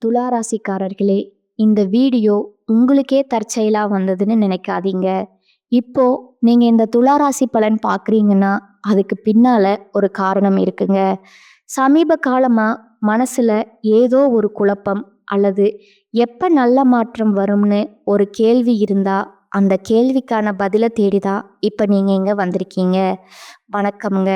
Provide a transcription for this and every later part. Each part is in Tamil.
துளாராசிக்காரர்களே, இந்த வீடியோ உங்களுக்கே தற்செயலா வந்ததுன்னு நினைக்காதீங்க. இப்போ நீங்க இந்த துளாராசி பலன் பார்க்குறீங்கன்னா, அதுக்கு பின்னால ஒரு காரணம் இருக்குங்க. சமீப காலமா மனசுல ஏதோ ஒரு குழப்பம் அல்லது எப்ப நல்ல மாற்றம் வரும்னு ஒரு கேள்வி இருந்தா, அந்த கேள்விக்கான பதில தேடி தான் இப்ப நீங்க இங்க வந்திருக்கீங்க. வணக்கம்ங்க.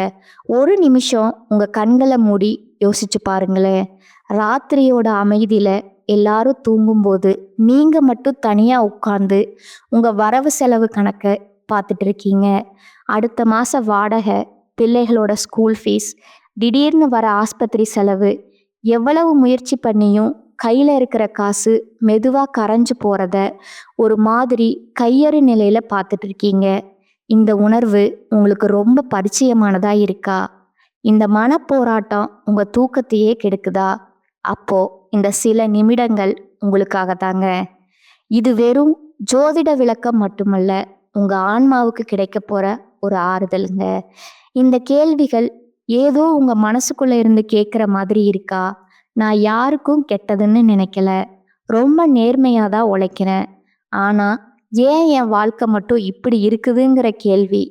ஒரு நிமிஷம் உங்க கண்கள மூடி யோசிச்சு பாருங்களேன். ராத்திரியோட அமைதியில எல்லாரும் தூங்கும்போது நீங்க மட்டும் தனியா உட்கார்ந்து உங்க வரவு செலவு கணக்க பார்த்துட்டு இருக்கீங்க. அடுத்த மாச வாடகை, பிள்ளைகளோட ஸ்கூல் ஃபீஸ், திடீர்னு வர ஆஸ்பத்திரி செலவு, எவ்வளவு முயற்சி பண்ணியும் கையில இருக்கிற காசு மெதுவா கரைஞ்சு போறத ஒரு மாதிரி கையறு நிலையில பார்த்துட்டு இருக்கீங்க. இந்த உணர்வு உங்களுக்கு ரொம்ப பரிச்சயமானதா இருக்கா? இந்த மனப்போராட்டம் உங்க தூக்கத்தையே கெடுக்குதா? அப்போ இந்த சில நிமிடங்கள் உங்களுக்காக தாங்க. இது வெறும் ஜோதிட விளக்கம் மட்டுமல்ல, உங்க ஆன்மாவுக்கு கிடைக்க போற ஒரு ஆறுதலுங்க. இந்த கேள்விகள் ஏதோ உங்க மனசுக்குள்ள இருந்து கேட்குற மாதிரி இருக்கா? நான் யாருக்கும் கெட்டதுன்னு நினைக்கல, ரொம்ப நேர்மையா தான் உழைக்கிறேன், ஆனா ஏன் என் வாழ்க்கை மட்டும் இப்படி இருக்குதுங்கிற கேள்வி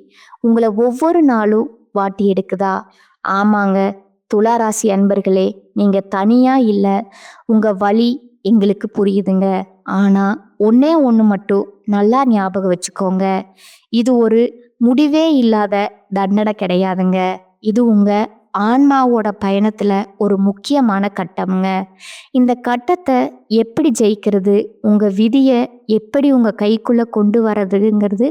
உங்களை ஒவ்வொரு நாளும் வாட்டி எடுக்குதா? ஆமாங்க, துளாராசி அன்பர்களே, நீங்க தனியா இல்ல. உங்க வலி எங்களுக்கு புரியுதுங்க. ஆனா ஒண்ணே ஒண்ணு மட்டும் நல்லா ஞாபகம் வச்சுக்கோங்க. இது ஒரு முடிவே இல்லாத தண்டனை கிடையாதுங்க. இது உங்க ஆன்மாவோட பயணத்துல ஒரு முக்கியமான கட்டம்ங்க. இந்த கட்டத்தை எப்படி ஜெயிக்கிறது, உங்க விதிய எப்படி உங்க கைக்குள்ள கொண்டு வர்றதுங்கிறது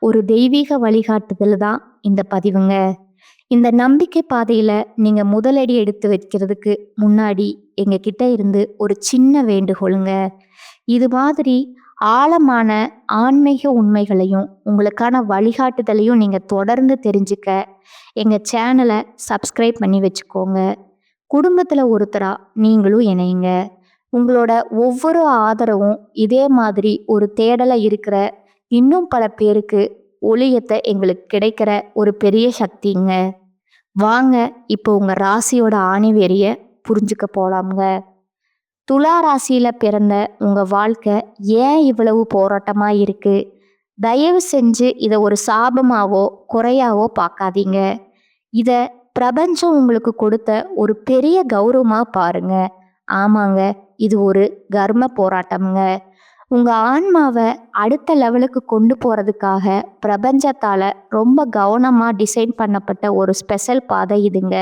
ஒரு தெய்வீக வழிகாட்டுதல் தான் இந்த பதிவுங்க. இந்த நம்பிக்கை பாதையில நீங்க முதலடி எடுத்து வைக்கிறதுக்கு முன்னாடி எங்க கிட்ட இருந்து ஒரு சின்ன வேண்டுகோளுங்க. இது மாதிரி ஆழமான ஆன்மீக உண்மைகளையும் உங்களுக்கான வழிகாட்டுதலையும் நீங்க தொடர்ந்து தெரிஞ்சுக்க எங்க சேனலை சப்ஸ்கிரைப் பண்ணி வச்சுக்கோங்க. குடும்பத்துல ஒருத்தரா நீங்களும் இணையுங்க. உங்களோட ஒவ்வொரு ஆதரவும் இதே மாதிரி ஒரு தேடலை இருக்கிற இன்னும் பல பேருக்கு ஒளியத்தை எங்களுக்கு கிடைக்கிற ஒரு பெரிய சக்திங்க. வாங்க இப்போ உங்க ராசியோட ஆணிவேரிய புரிஞ்சுக்க போலாம்ங்க. துலா ராசியில பிறந்த உங்க வாழ்க்கை ஏன் இவ்வளவு போராட்டமா இருக்கு? தயவு செஞ்சு இதை ஒரு சாபமாவோ குறையாவோ பார்க்காதீங்க. இத பிரபஞ்சம் உங்களுக்கு கொடுத்த ஒரு பெரிய கௌரவமா பாருங்க. ஆமாங்க, இது ஒரு கர்ம போராட்டம்ங்க. உங்க ஆன்மாவை அடுத்த லெவலுக்கு கொண்டு போறதுக்காக பிரபஞ்சத்தால ரொம்ப கவனமா டிசைன் பண்ணப்பட்ட ஒரு ஸ்பெஷல் பாதை இதுங்க.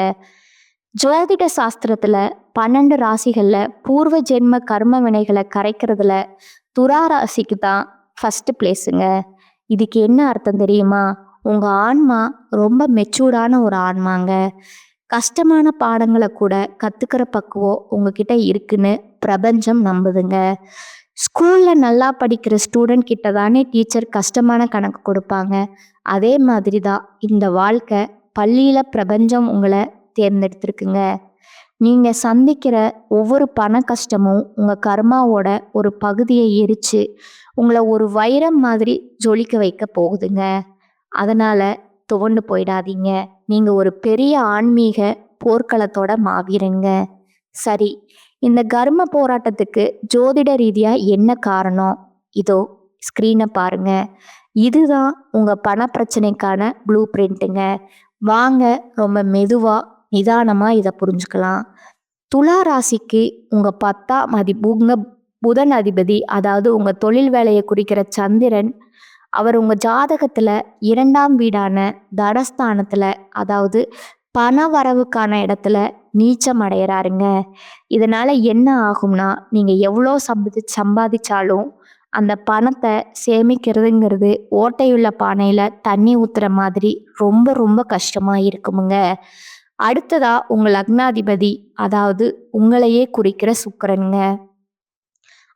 ஜோதிட சாஸ்திரத்துல 12 ராசிகள்ல பூர்வ ஜென்ம கர்ம வினைகளை கரைக்கிறதுல துலா ராசிக்கு தான் ஃபர்ஸ்ட் பிளேஸுங்க. இதுக்கு என்ன அர்த்தம் தெரியுமா? உங்க ஆன்மா ரொம்ப மெச்சூர்டான ஒரு ஆன்மாங்க. கஷ்டமான பாடங்களை கூட கத்துக்கிற பக்குவம் உங்ககிட்ட இருக்குன்னு பிரபஞ்சம் நம்புதுங்க. ஸ்கூல்ல நல்லா படிக்கிற ஸ்டூடெண்ட் கிட்ட தானே டீச்சர் கஷ்டமான கணக்கு கொடுப்பாங்க. அதே மாதிரி தான் இந்த வாழ்க்கை, பள்ளியில பிரபஞ்சம் உங்களை தேர்ந்தெடுத்திருக்குங்க. நீங்க சந்திக்கிற ஒவ்வொரு பண கஷ்டமும் உங்க கர்மாவோட ஒரு பகுதியை எரிச்சு உங்களை ஒரு வைரம் மாதிரி ஜொலிக்க வைக்க போகுதுங்க. அதனால துவண்டு போயிடாதீங்க. நீங்க ஒரு பெரிய ஆன்மீக போர்க்களத்தோட மாவீரங்க. சரி, இந்த கர்ம போராட்டத்துக்கு ஜோதிட ரீதியா என்ன காரணம்? இதோ ஸ்கிரீனை பாருங்க. இதுதான் உங்க பண பிரச்சனைக்கான ப்ளூ பிரிண்ட்டுங்க. வாங்க ரொம்ப மெதுவா நிதானமா இதை புரிஞ்சுக்கலாம். துலா ராசிக்கு உங்க 10ஆம் உங்க புதன் அதிபதி, அதாவது உங்க தொழில் வேலையை குறிக்கிற சந்திரன், அவர் உங்க ஜாதகத்துல 2ஆம் வீடான தனஸ்தானத்துல, அதாவது பண வரவுக்கான இடத்துல நீச்சம் அடையறாருங்க. இதனால என்ன ஆகும்னா, நீங்க எவ்வளோ சம்பாதிச்சாலும் அந்த பணத்தை சேமிக்கிறதுங்கிறது ஓட்டையுள்ள பானையில தண்ணி ஊத்துற மாதிரி ரொம்ப ரொம்ப கஷ்டமா இருக்குமுங்க. அடுத்ததா உங்க லக்னாதிபதி, அதாவது உங்களையே குறிக்கிற சுக்கிரனுங்க.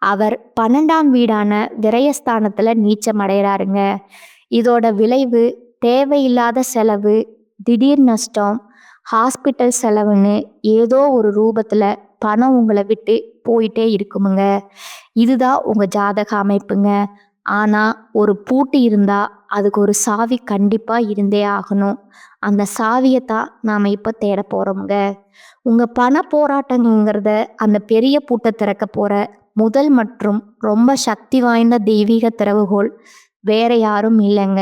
அவர் 12ஆம் வீடான விரயஸ்தானத்துல நீச்சம் அடைகிறாருங்க. இதோட விளைவு தேவையில்லாத செலவு, திடீர் நஷ்டம், ஹாஸ்பிட்டல் செலவுன்னு ஏதோ ஒரு ரூபத்துல பணம் உங்களை விட்டு போயிட்டே இருக்குமுங்க. இதுதான் உங்க ஜாதக அமைப்புங்க. ஆனா ஒரு பூட்டு இருந்தா அதுக்கு ஒரு சாவி கண்டிப்பா இருந்தே ஆகணும். அந்த சாவியை தான் நாம இப்ப தேட போறோம்ங்க. உங்க பண போராட்டங்கிறத அந்த பெரிய பூட்டை திறக்க போற முதல் மற்றும் ரொம்ப சக்தி வாய்ந்த தெய்வீக திறவுகோல் வேற யாரும் இல்லைங்க.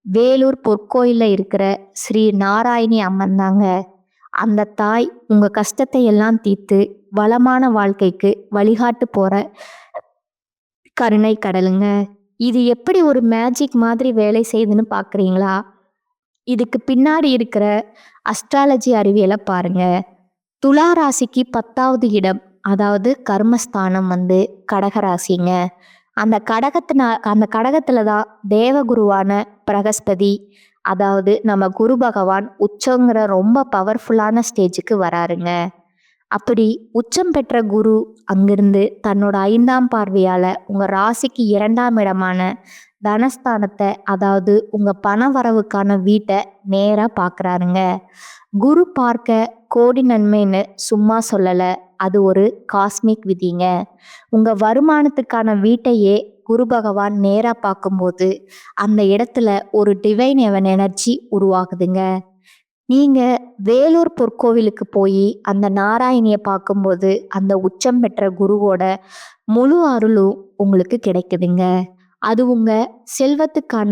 வேலூர் பொற்கோயில்ல இருக்கிற ஸ்ரீ நாராயணி அம்மன் தாங்க. அந்த தாய் உங்க கஷ்டத்தை எல்லாம் தீர்த்து வளமான வாழ்க்கைக்கு வழிகாட்டு போற கருணை கடலுங்க. இது எப்படி ஒரு மேஜிக் மாதிரி வேலை செய்யுதுன்னு பார்க்குறீங்களா? இதுக்கு பின்னாடி இருக்கிற அஸ்ட்ராலஜி அறிவியலை பாருங்க. துலா ராசிக்கு 10வது இடம், அதாவது கர்மஸ்தானம் கடகராசிங்க. அந்த கடகத்துல தான் தேவகுருவான பிரகஸ்பதி, அதாவது நம்ம குரு பகவான் உச்சங்கிற ரொம்ப பவர்ஃபுல்லான ஸ்டேஜுக்கு வராருங்க. அப்படி உச்சம் பெற்ற குரு அங்கிருந்து தன்னோட 5ஆம் பார்வையால உங்க ராசிக்கு 2ஆம் இடமான தனஸ்தானத்தை, அதாவது உங்க பண வரவுக்கான வீட்டை நேரா பார்க்கறாருங்க. குரு பார்க்க கோடி நன்மைன்னு சும்மா சொல்லல, அது ஒரு காஸ்மிக் விதிங்க. உங்க வருமானத்துக்கான வீட்டையே குரு பகவான் நேரா பார்க்கும்போது அந்த இடத்துல ஒரு டிவைன் எனர்ஜி உருவாகுதுங்க. நீங்க வேலூர் பொற்கோவிலுக்கு போய் அந்த நாராயணியை பார்க்கும்போது அந்த உச்சம் பெற்ற குருவோட முழு அருளும் உங்களுக்கு கிடைக்குதுங்க. அது உங்க செல்வத்துக்கான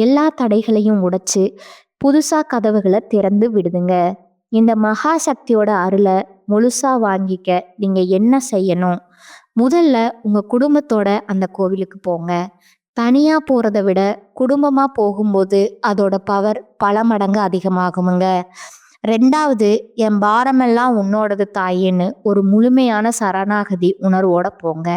எல்லா தடைகளையும் உடைச்சு புதுசா கதவுகளை திறந்து விடுதுங்க. இந்த மகா சக்தியோட அருளை முழுசா வாங்கிக்க நீங்க என்ன செய்யணும்? முதல்ல உங்க குடும்பத்தோட அந்த கோவிலுக்கு போங்க. தனியா போறதை விட குடும்பமா போகும்போது அதோட பவர் பல மடங்கு அதிகமாகுமுங்க. 2வது, என் பாரமெல்லாம் உன்னோடது தாயின்னு ஒரு முழுமையான சரணாகதி உணர்வோட போங்க.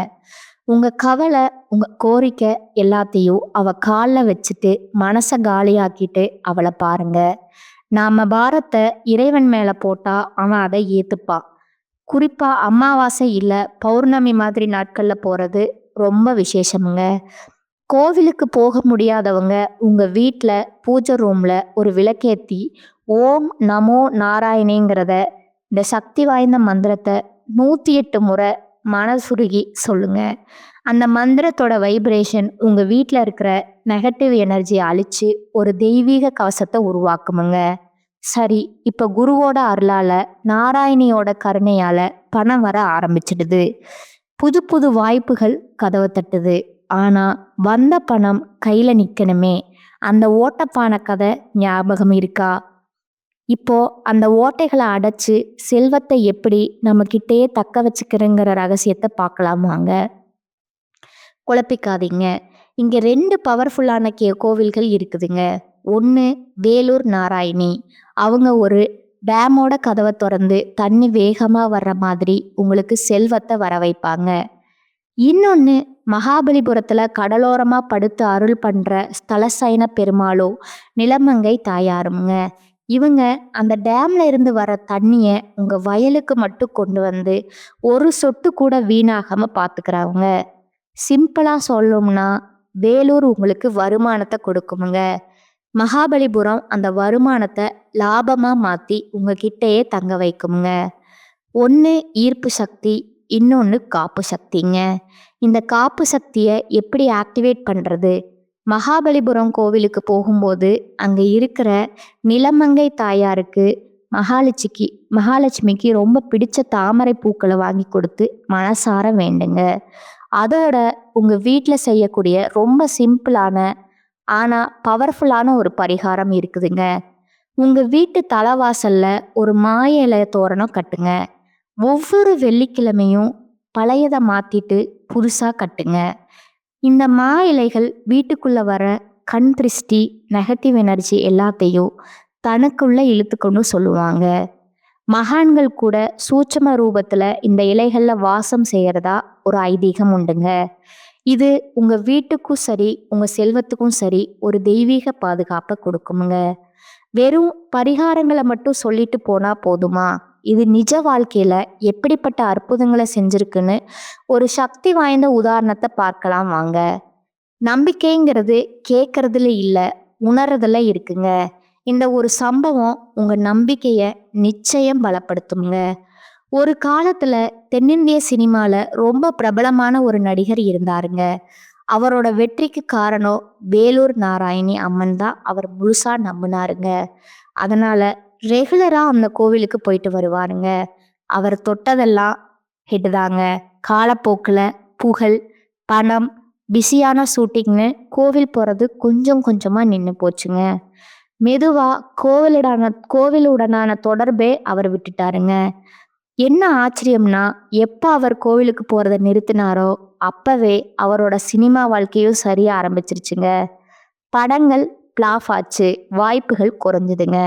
உங்க கவலை, உங்க கோரிக்கை எல்லாத்தையும் அவ காலில் வச்சுட்டு மனசை காலியாக்கிட்டு அவளை பாருங்க. நாம பாரத்தை இறைவன் மேல போட்டா அவன் அதை ஏத்துப்பான். குறிப்பா அமாவாசை இல்ல பௌர்ணமி மாதிரி நாட்கள்ல போறது ரொம்ப விசேஷமுங்க. கோவிலுக்கு போக முடியாதவங்க உங்க வீட்டில் பூஜை ரூம்ல ஒரு விளக்கேத்தி ஓம் நமோ நாராயணிங்கிறத, இந்த சக்தி வாய்ந்த மந்திரத்தை 108 முறை மனசுருகி சொல்லுங்க. அந்த மந்திரத்தோட வைப்ரேஷன் உங்க வீட்டில் இருக்கிற நெகட்டிவ் எனர்ஜியை அழிச்சு ஒரு தெய்வீக கவசத்தை உருவாக்குமுங்க. சரி, இப்ப குருவோட அருளால நாராயணியோட கருணையால பணம் வர ஆரம்பிச்சிடுது. புது புது வாய்ப்புகள் கதவை தட்டுது. ஆனா வந்த பணம் கையில நிக்கணுமே. அந்த ஓட்டப்பான கதை ஞாபகம் இருக்கா? இப்போ அந்த ஓட்டைகளை அடைச்சு செல்வத்தை எப்படி நம்ம கிட்டேயே தக்க வச்சுக்கிறங்கிற ரகசியத்தை பார்க்கலாம் வாங்க. குழப்பிக்காதீங்க. இங்க 2 பவர்ஃபுல்லான கோவில்கள் இருக்குதுங்க. ஒன்று வேலூர் நாராயணி. அவங்க ஒரு டேமோட கதவை திறந்து தண்ணி வேகமா வர்ற மாதிரி உங்களுக்கு செல்வத்தை வர வைப்பாங்க. இன்னொன்று மகாபலிபுரத்துல கடலோரமா படுத்து அருள் பண்ற ஸ்தலசைன பெருமாளோ நிலமங்கை தாயாருங்க. இவங்க அந்த டேம்ல இருந்து வர தண்ணிய உங்க வயலுக்கு மட்டும் கொண்டு வந்து ஒரு சொட்டு கூட வீணாகாம பாத்துக்கிறவங்க. சிம்பிளா சொல்லணும்னா வேலூர் உங்களுக்கு வருமானத்தை கொடுக்குமுங்க. மகாபலிபுரம் அந்த வருமானத்தை லாபமா மாத்தி உங்ககிட்டயே தங்க வைக்குமுங்க. ஒன்று ஈர்ப்பு சக்தி, இன்னொன்று காப்பு சக்திங்க. இந்த காப்பு சக்தியை எப்படி ஆக்டிவேட் பண்ணுறது? மகாபலிபுரம் கோவிலுக்கு போகும்போது அங்கே இருக்கிற நிலமங்கை தாயாருக்கு மகாலட்சுமிக்கு ரொம்ப பிடிச்ச தாமரை பூக்களை வாங்கி கொடுத்து மனசார வேண்டுங்க. அதோட உங்கள் வீட்டில் செய்யக்கூடிய ரொம்ப சிம்பிளான ஆனால் பவர்ஃபுல்லான ஒரு பரிகாரம் இருக்குதுங்க. உங்கள் வீட்டு தலைவாசல்ல ஒரு மாய இலை தோரணம் கட்டுங்க. ஒவ்வொரு வெள்ளிக்கிழமையும் பழையதை மாற்றிட்டு புதுசாக கட்டுங்க. இந்த மா இலைகள் வீட்டுக்குள்ளே வர கண் திருஷ்டி, நெகட்டிவ் எனர்ஜி எல்லாத்தையும் தனக்குள்ளே இழுத்துக்கொண்டு சொல்லுவாங்க. மகான்கள் கூட சூட்சும ரூபத்தில் இந்த இலைகளில் வாசம் செய்கிறதா ஒரு ஐதீகம் உண்டுங்க. இது உங்கள் வீட்டுக்கும் சரி உங்கள் செல்வத்துக்கும் சரி ஒரு தெய்வீக பாதுகாப்பை கொடுக்குமுங்க. வெறும் பரிகாரங்களை மட்டும் சொல்லிட்டு போனால் போதுமா? இது நிஜ வாழ்க்கையில் எப்படிப்பட்ட அற்புதங்களை செஞ்சுருக்குன்னு ஒரு சக்தி வாய்ந்த உதாரணத்தை பார்க்கலாம் வாங்க. நம்பிக்கைங்கிறது கேட்கறதுல இல்லை, உணர்றதுல இருக்குங்க. இந்த ஒரு சம்பவம் உங்கள் நம்பிக்கையை நிச்சயம் பலப்படுத்துங்க. ஒரு காலத்தில் தென்னிந்திய சினிமாவில் ரொம்ப பிரபலமான ஒரு நடிகர் இருந்தாருங்க. அவரோட வெற்றிக்கு காரணம் வேலூர் நாராயணி அம்மன் தான் அவர் முழுசா நம்பினாருங்க. அதனால ரெகுலரா அந்த கோவிலுக்கு போயிட்டு வருவாருங்க. அவர் தொட்டதெல்லாம் ஹிட் தாங்க. காலப்போக்கில் புகழ், பணம், பிஸியான ஷூட்டிங்னு கோவில் போகிறது கொஞ்சம் கொஞ்சமாக நின்று போச்சுங்க. மெதுவாக கோவிலுடனான தொடர்பே அவர் விட்டுட்டாருங்க. என்ன ஆச்சரியம்னா, எப்போ அவர் கோவிலுக்கு போகிறத நிறுத்தினாரோ அப்பவே அவரோட சினிமா வாழ்க்கையும் சரிய ஆரம்பிச்சிருச்சுங்க. படங்கள் பிளாப் ஆச்சு, வாய்ப்புகள் குறைஞ்சுதுங்க.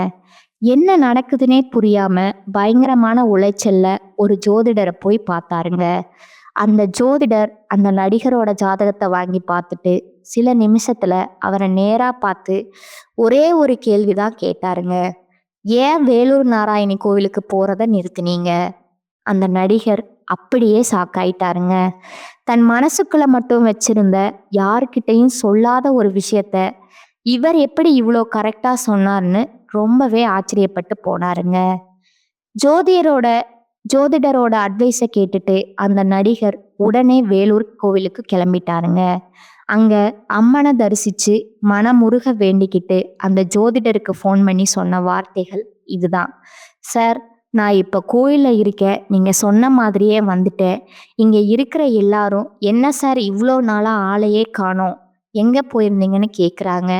என்ன நடக்குதுன்னே புரியாம பயங்கரமான உளைச்சல்ல ஒரு ஜோதிடரை போய் பார்த்தாருங்க. அந்த ஜோதிடர் அந்த நடிகரோட ஜாதகத்தை வாங்கி பார்த்துட்டு சில நிமிஷத்துல அவரை நேரா பார்த்து ஒரே ஒரு கேள்விதான் கேட்டாருங்க. ஏன் வேலூர் நாராயணி கோவிலுக்கு போறத நிறுத்தினீங்க? அந்த நடிகர் அப்படியே ஷாக்காயிட்டாருங்க. தன் மனசுக்குள்ள மட்டும் வச்சிருந்த யாருக்கிட்டையும் சொல்லாத ஒரு விஷயத்த இவர் எப்படி இவ்வளோ கரெக்டா சொன்னார்னு ரொம்பவே ஆச்சரியப்பட்டு போனாருங்க. ஜோதிடரோட அட்வைஸை கேட்டுட்டு அந்த நடிகர் உடனே வேலூர் கோவிலுக்கு கிளம்பிட்டாருங்க. அங்க அம்மனை தரிசிச்சு மனமுருக வேண்டிக்கிட்டு அந்த ஜோதிடருக்கு ஃபோன் பண்ணி சொன்ன வார்த்தைகள் இதுதான். சார், நான் இப்போ கோயிலில் இருக்கேன், நீங்கள் சொன்ன மாதிரியே வந்துட்டேன். இங்கே இருக்கிற எல்லாரும் என்ன சார் இவ்வளோ நாளாக ஆளையே காணோம், எங்கே போயிருந்தீங்கன்னு கேட்குறாங்க.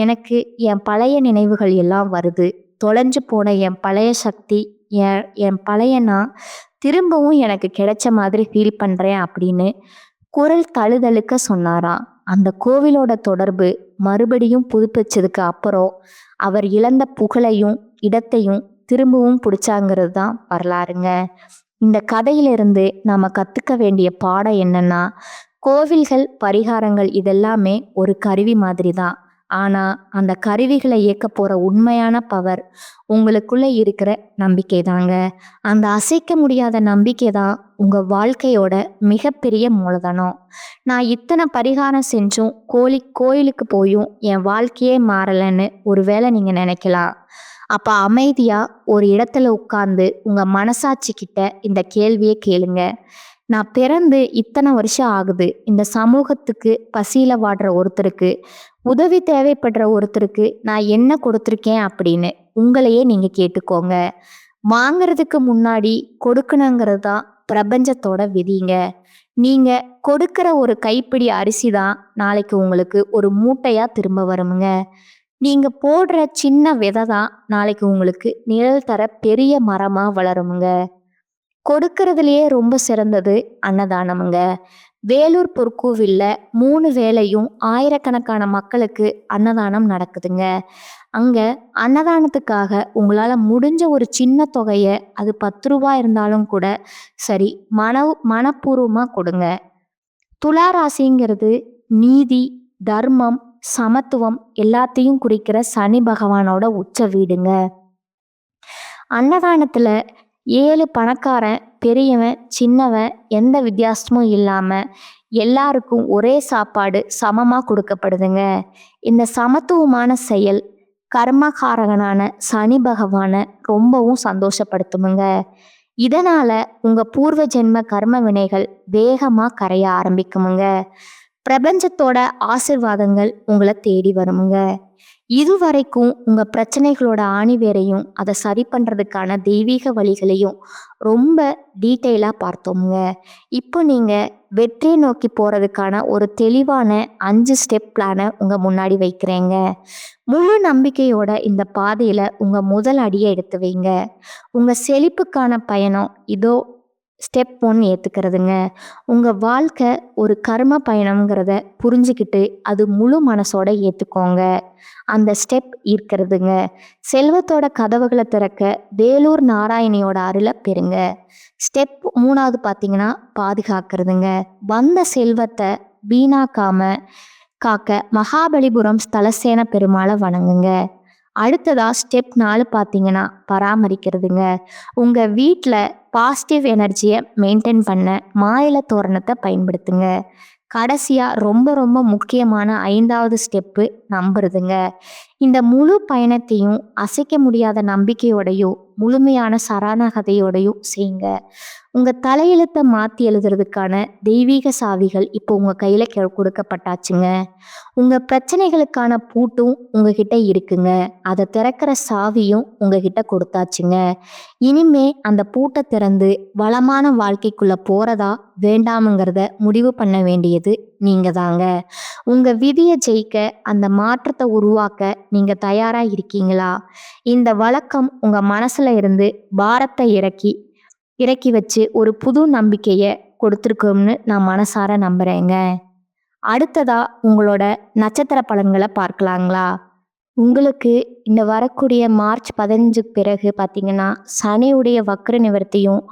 எனக்கு என் பழைய நினைவுகள் எல்லாம் வருது. தொலைஞ்சு போன என் பழைய சக்தி, என் பழைய நான் திரும்பவும் எனக்கு கிடைச்ச மாதிரி ஃபீல் பண்ணுறேன் அப்படின்னு குரல் தழுதழுக்க சொன்னாராம். அந்த கோவிலோட தொடர்பு மறுபடியும் புதுப்பிச்சதுக்கு அப்புறம் அவர் இழந்த புகழையும் இடத்தையும் திரும்பவும் பிடிச்சாங்கிறது தான் வரலாறுங்க. இந்த கதையிலிருந்து நாம கற்றுக்க வேண்டிய பாடம் என்னன்னா, கோவில்கள், பரிகாரங்கள் இதெல்லாமே ஒரு கருவி மாதிரி தான். ஆனால் அந்த கருவிகளை இயக்க போகிற உண்மையான பவர் உங்களுக்குள்ளே இருக்கிற நம்பிக்கை தாங்க. அந்த அசைக்க முடியாத நம்பிக்கை தான் உங்கள் வாழ்க்கையோட மிகப்பெரிய மூலதனம். நான் இத்தனை பரிகாரம் செஞ்சும் கோயிலுக்கு போயும் என் வாழ்க்கையே மாறலைன்னு ஒருவேளை நீங்கள் நினைக்கலாம். அப்போ அமைதியாக ஒரு இடத்துல உட்கார்ந்து உங்கள் மனசாட்சிக்கிட்ட இந்த கேள்வியை கேளுங்க. நான் பிறந்து இத்தனை வருஷம் ஆகுது, இந்த சமூகத்துக்கு பசியில் வாடுற ஒருத்தருக்கு, உதவி தேவைப்படுற ஒருத்தருக்கு நான் என்ன கொடுத்துருக்கேன் அப்படின்னு உங்களையே நீங்கள் கேட்டுக்கோங்க. வாங்கிறதுக்கு முன்னாடி கொடுக்கணுங்கிறது தான் பிரபஞ்சத்தோட விதிங்க. நீங்கள் கொடுக்குற ஒரு கைப்பிடி அரிசி தான் நாளைக்கு உங்களுக்கு ஒரு மூட்டையாக திரும்ப வருமுங்க. நீங்கள் போடுற சின்ன விதை தான் நாளைக்கு உங்களுக்கு நிழல் தர பெரிய மரமாக வளருமுங்க. கொடுக்கறதுலையே ரொம்ப சிறந்தது அன்னதானமுங்க. வேலூர் பொற்கோவில்ல 3 வேளையும் ஆயிரக்கணக்கான மக்களுக்கு அன்னதானம் நடக்குதுங்க. அங்கே அன்னதானத்துக்காக உங்களால் முடிஞ்ச ஒரு சின்ன தொகையை, அது 10 ரூபா இருந்தாலும் கூட சரி, மனப்பூர்வமாக கொடுங்க. துளாராசிங்கிறது நீதி, தர்மம், சமத்துவம் எல்லாத்தையும் குறிக்கிற சனி பகவானோட உச்ச வீடுங்க. அன்னதானத்தில் 7 பணக்காரன், பெரியவன், சின்னவன் எந்த வித்தியாசமும் இல்லாமல் எல்லாருக்கும் ஒரே சாப்பாடு சமமாக கொடுக்கப்படுதுங்க. இந்த சமத்துவமான செயல் கர்மகாரகனான சனி பகவானை ரொம்பவும் சந்தோஷப்படுத்துமுங்க. இதனால் உங்கள் பூர்வ ஜென்ம கர்ம வினைகள் வேகமாக கரைய ஆரம்பிக்குமுங்க. பிரபஞ்சத்தோட ஆசிர்வாதங்கள் உங்களை தேடி வருமுங்க. இதுவரைக்கும் உங்கள் பிரச்சனைகளோட ஆணிவேரையும் அதை சரி பண்ணுறதுக்கான தெய்வீக வழிகளையும் ரொம்ப டீட்டெயிலாக பார்த்தோமுங்க. இப்போ நீங்கள் வெற்றியை நோக்கி போகிறதுக்கான ஒரு தெளிவான 5 ஸ்டெப் பிளானை உங்கள் முன்னாடி வைக்கிறேங்க. முழு நம்பிக்கையோட இந்த பாதையில் உங்கள் முதல் அடியை எடுத்து வைங்க. உங்கள் செழிப்புக்கான பயணம் இதோ. ஸ்டெப் 1 ஏற்றுக்கிறதுங்க. உங்கள் வாழ்க்கை ஒரு கர்ம பயணம்ங்கிறத புரிஞ்சுக்கிட்டு அது முழு மனசோட ஏற்றுக்கோங்க. அந்த ஸ்டெப் இருக்கிறதுங்க. செல்வத்தோட கதவுகளை திறக்க வேலூர் நாராயணியோட அருளை பெறுங்க. ஸ்டெப் 3வது பார்த்தீங்கன்னா பாதுகாக்கிறதுங்க. வந்த செல்வத்தை வீணாக்காம காக்க மகாபலிபுரம் ஸ்தலசேன பெருமாளை வணங்குங்க. அடுத்ததா ஸ்டெப் 4 பார்த்தீங்கன்னா பராமரிக்கிறதுங்க. உங்கள் வீட்டில் பாசிட்டிவ் எனர்ஜியை மெயின்டைன் பண்ண மாயிலை தோரணத்தை பயன்படுத்துங்க. கடைசியாக ரொம்ப ரொம்ப முக்கியமான 5வது ஸ்டெப்பு நம்புறதுங்க. இந்த முழு பயணத்தையும் அசைக்க முடியாத நம்பிக்கையோடையும் முழுமையான சரணாகதியோடையும் செய்யுங்க. உங்க தலையெழுத்த மாத்தி எழுதுறதுக்கான தெய்வீக சாவிகள் இப்போ உங்க கையில கொடுக்கப்பட்டாச்சுங்க. உங்க பிரச்சனைகளுக்கான பூட்டும் உங்ககிட்ட இருக்குங்க. அதை திறக்கிற சாவியும் உங்ககிட்ட கொடுத்தாச்சுங்க. இனிமே அந்த பூட்டை திறந்து வளமான வாழ்க்கைக்குள்ள போறதா வேண்டாமுங்கிறத முடிவு பண்ண வேண்டியது நீங்க தாங்க. உங்க விதியை ஜெயிக்க, அந்த மாற்றத்தை உருவாக்க நீங்க தயாரா இருக்கீங்களா? இந்த வழக்கம் உங்க மனசுல இருந்து பாரத்தை இறக்கி இறக்கி வச்சு ஒரு புது நம்பிக்கைய கொடுத்துருக்கும்னு நான் மனசார நம்புறேங்க. அடுத்ததா உங்களோட நட்சத்திர பலன்களை பார்க்கலாங்களா? உங்களுக்கு இந்த வரக்கூடிய மார்ச் 15 பிறகு பார்த்தீங்கன்னா, சனியுடைய வக்ர நிவர்த்தியும்,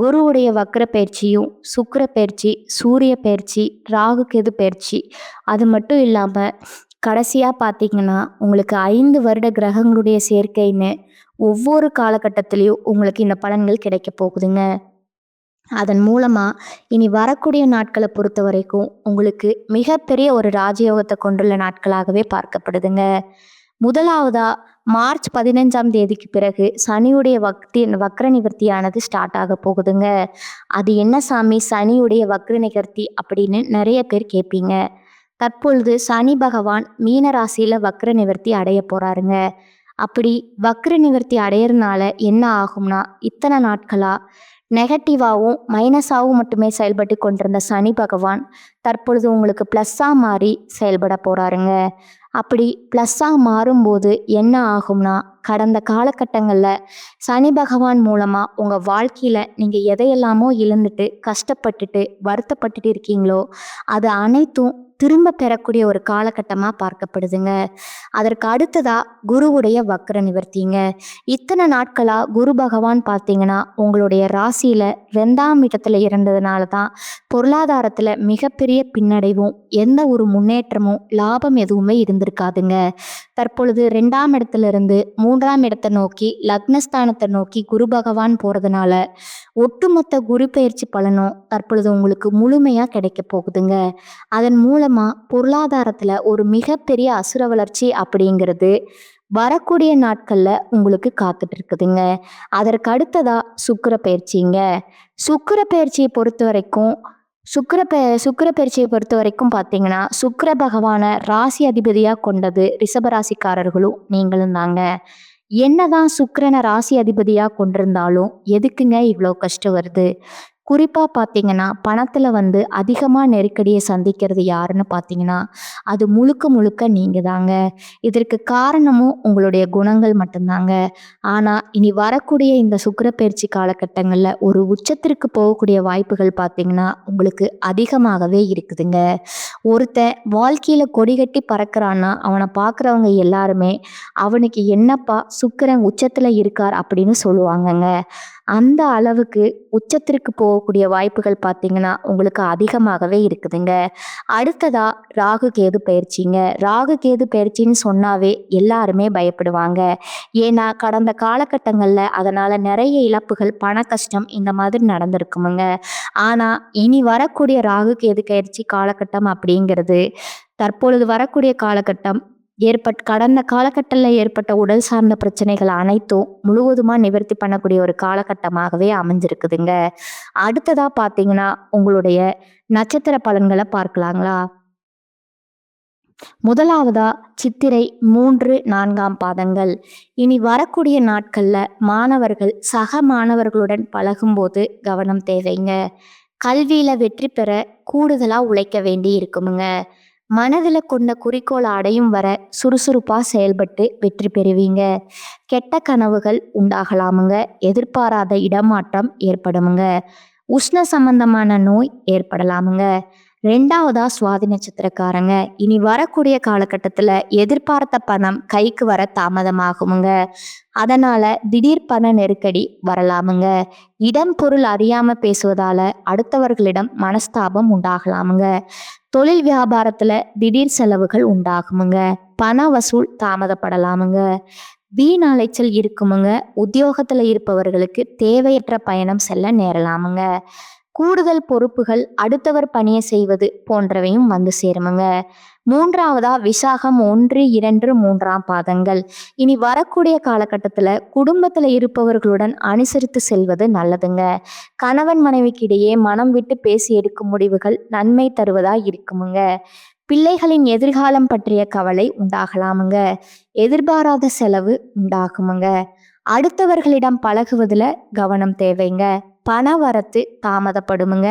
குருவுடைய வக்ர பயிற்சியும், சுக்கிர பயிற்சி, சூரிய பயிற்சி, ராகு கேது பயிற்சி, அது மட்டும் இல்லாமல் கடைசியாக பார்த்தீங்கன்னா உங்களுக்கு 5 வருட கிரகங்களுடைய சேர்க்கைன்னு ஒவ்வொரு காலகட்டத்திலையும் உங்களுக்கு இந்த பலன்கள் கிடைக்க போகுதுங்க. அதன் மூலமா இனி வரக்கூடிய நாட்களை பொறுத்த வரைக்கும் உங்களுக்கு மிகப்பெரிய ஒரு ராஜயோகத்தை கொண்டுள்ள நாட்களாகவே பார்க்கப்படுதுங்க. முதலாவதா மார்ச் 15ஆம் தேதிக்கு பிறகு சனியுடைய வக்ர நிவர்த்தியானது ஸ்டார்ட் ஆக போகுதுங்க. அது என்ன சாமி சனியுடைய வக்ர நிவர்த்தி அப்படின்னு நிறைய பேர் கேட்பீங்க. தற்பொழுது சனி பகவான் மீன ராசியில வக்ர நிவர்த்தி அடைய போறாருங்க. அப்படி வக்ர நிவர்த்தி அடையறதுனால என்ன ஆகும்னா, இத்தனை நாட்களா நெகட்டிவாகவும் மைனஸாகவும் மட்டுமே செயல்பட்டு கொண்டிருந்த சனி பகவான் தற்பொழுது உங்களுக்கு ப்ளஸ்ஸாக மாறி செயல்பட போகிறாருங்க. அப்படி ப்ளஸ்ஸாக மாறும்போது என்ன ஆகும்னா, கடந்த காலகட்டங்களில் சனி பகவான் மூலமாக உங்கள் வாழ்க்கையில் நீங்கள் எதையெல்லாமோ இழந்துட்டு கஷ்டப்பட்டுட்டு வருத்தப்பட்டுட்டு இருக்கீங்களோ அது அனைத்தும் திரும்ப பெறக்கூடிய ஒரு காலகட்டமாக பார்க்கப்படுதுங்க. அதற்கு அடுத்ததாக குருவுடைய வக்ர நிவர்த்திங்க. இத்தனை நாட்களாக குரு பகவான் பார்த்தீங்கன்னா உங்களுடைய ராசியில் 2ஆம் இடத்துல இருந்ததுனால தான் பொருளாதாரத்தில் மிகப்பெரிய பின்னடைவும் எந்த ஒரு முன்னேற்றமும் லாபம் எதுவுமே இருந்திருக்காதுங்க. தற்பொழுது 2ஆம் இடத்துல இருந்து 3ஆம் இடத்தை நோக்கி லக்னஸ்தானத்தை நோக்கி குரு பகவான் போகிறதுனால ஒட்டுமொத்த குரு பயிற்சி பலனும் தற்பொழுது உங்களுக்கு முழுமையாக கிடைக்க போகுதுங்க. அதன் மூலமாக பொருளாதாரத்தில் ஒரு மிகப்பெரிய அசுர வளர்ச்சி அப்படிங்கிறது வரக்கூடிய நாட்களில் உங்களுக்கு காத்துட்டு இருக்குதுங்க. அதற்கு அடுத்ததா சுக்கிர பயிற்சிங்க. சுக்கிர பயிற்சியை பொறுத்த வரைக்கும் சுக்கிர பயிற்சியை பொறுத்த வரைக்கும் பார்த்தீங்கன்னா சுக்கிர பகவானை ராசி அதிபதியாக கொண்டது ரிஷபராசிக்காரர்களும் நீங்களும் தாங்க. என்னதான் சுக்கிரனை ராசி அதிபதியாக கொண்டிருந்தாலும் எதுக்குங்க இவ்வளோ கஷ்டம் வருது? குறிப்பாக பார்த்தீங்கன்னா பணத்தில் அதிகமாக நெருக்கடியை சந்திக்கிறது யாருன்னு பார்த்தீங்கன்னா அது முழுக்க முழுக்க நீங்கள் தாங்க. இதற்கு காரணமும் உங்களுடைய குணங்கள் மட்டும்தாங்க. ஆனால் இனி வரக்கூடிய இந்த சுக்கிர பயிற்சி காலகட்டங்களில் ஒரு உச்சத்திற்கு போகக்கூடிய வாய்ப்புகள் பார்த்தீங்கன்னா உங்களுக்கு அதிகமாகவே இருக்குதுங்க. ஒருத்தன் வாழ்க்கையில் கொடி கட்டி பறக்கிறான்னா அவனை பார்க்குறவங்க எல்லாருமே அவனுக்கு என்னப்பா சுக்கிரன் உச்சத்தில் இருக்கார் அப்படின்னு சொல்லுவாங்கங்க. அந்த அளவுக்கு உச்சத்திற்கு போகக்கூடிய வாய்ப்புகள் பார்த்தீங்கன்னா உங்களுக்கு அதிகமாகவே இருக்குதுங்க. அடுத்ததா ராகு கேது பயிற்சிங்க. ராகு கேது பயிற்சின்னு சொன்னாவே எல்லாருமே பயப்படுவாங்க. ஏன்னா கடந்த காலகட்டங்களில் அதனால் நிறைய இழப்புகள் பண கஷ்டம் இந்த மாதிரி நடந்திருக்குமுங்க. ஆனால் இனி வரக்கூடிய ராகு கேது பயிற்சி காலகட்டம் அப்படிங்கிறது தற்பொழுது வரக்கூடிய காலகட்டம் கடந்த காலகட்டத்தில் ஏற்பட்ட உடல் சார்ந்த பிரச்சனைகள் அனைத்தும் முழுவதுமாக நிவர்த்தி பண்ணக்கூடிய ஒரு காலகட்டமாகவே அமைஞ்சிருக்குதுங்க. அடுத்ததா பார்த்தீங்கன்னா உங்களுடைய நட்சத்திர பலன்களை பார்க்கலாங்களா? முதலாவதா சித்திரை 3, 4ஆம் பாதங்கள். இனி வரக்கூடிய நாட்களில் மாணவர்கள் சக மாணவர்களுடன் பழகும்போது கவனம் தேவைங்க. கல்வியில் வெற்றி பெற கூடுதலாக உழைக்க வேண்டி இருக்குமுங்க. மனதில் கொண்ட குறிக்கோளை அடையும் வர சுறுசுறுப்பாக செயல்பட்டு வெற்றி பெறுவீங்க. கெட்ட கனவுகள் உண்டாகலாமுங்க. எதிர்பாராத இடமாற்றம் ஏற்படுமுங்க. உஷ்ண சம்பந்தமான நோய் ஏற்படலாமுங்க. 2ஆவதா சுவாதி நட்சத்திரக்காரங்க. இனி வரக்கூடிய காலகட்டத்தில் எதிர்பார்த்த பணம் கைக்கு வர தாமதமாகுமுங்க. அதனால திடீர் பண நெருக்கடி வரலாமுங்க. இடம் பொருள் அறியாம பேசுவதால அடுத்தவர்களிடம் மனஸ்தாபம் உண்டாகலாமுங்க. தொழில் வியாபாரத்துல திடீர் செலவுகள் உண்டாகுமுங்க. பண வசூல் தாமதப்படலாமுங்க. வீண் அலைச்சல் இருக்குமுங்க. உத்தியோகத்துல இருப்பவர்களுக்கு தேவையற்ற பயணம் செல்ல நேரலாமுங்க. கூடுதல் பொறுப்புகள், அடுத்தவர் பணியை செய்வது போன்றவையும் வந்து சேருமுங்க. 3வதா விசாகம் 1, 2, 3ஆம் பாதங்கள். இனி வரக்கூடிய காலகட்டத்துல குடும்பத்துல இருப்பவர்களுடன் அனுசரித்து செல்வது நல்லதுங்க. கணவன் மனைவிக்கு இடையே மனம் விட்டு பேசி எடுக்கும் முடிவுகள் நன்மை தருவதா இருக்குமுங்க. பிள்ளைகளின் எதிர்காலம் பற்றிய கவலை உண்டாகலாமுங்க. எதிர்பாராத செலவு உண்டாகுமுங்க. அடுத்தவர்களிடம் பழகுவதுல கவனம் தேவைங்க. பண வரத்து தாமதப்படுமுங்க.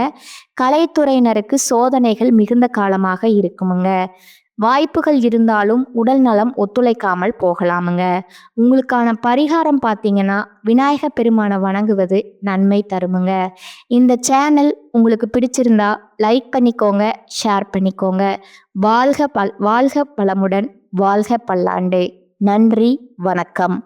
கலைத்துறையினருக்கு சோதனைகள் மிகுந்த காலமாக இருக்குமுங்க. வாய்ப்புகள் இருந்தாலும் உடல் நலம் ஒத்துழைக்காமல் போகலாமுங்க. உங்களுக்கான பரிகாரம் பார்த்தீங்கன்னா விநாயக பெருமானை வணங்குவது நன்மை தருமுங்க. இந்த சேனல் உங்களுக்கு பிடிச்சிருந்தா லைக் பண்ணிக்கோங்க, ஷேர் பண்ணிக்கோங்க. வாழ்க வளமுடன், வாழ்க பல்லாண்டு. நன்றி, வணக்கம்.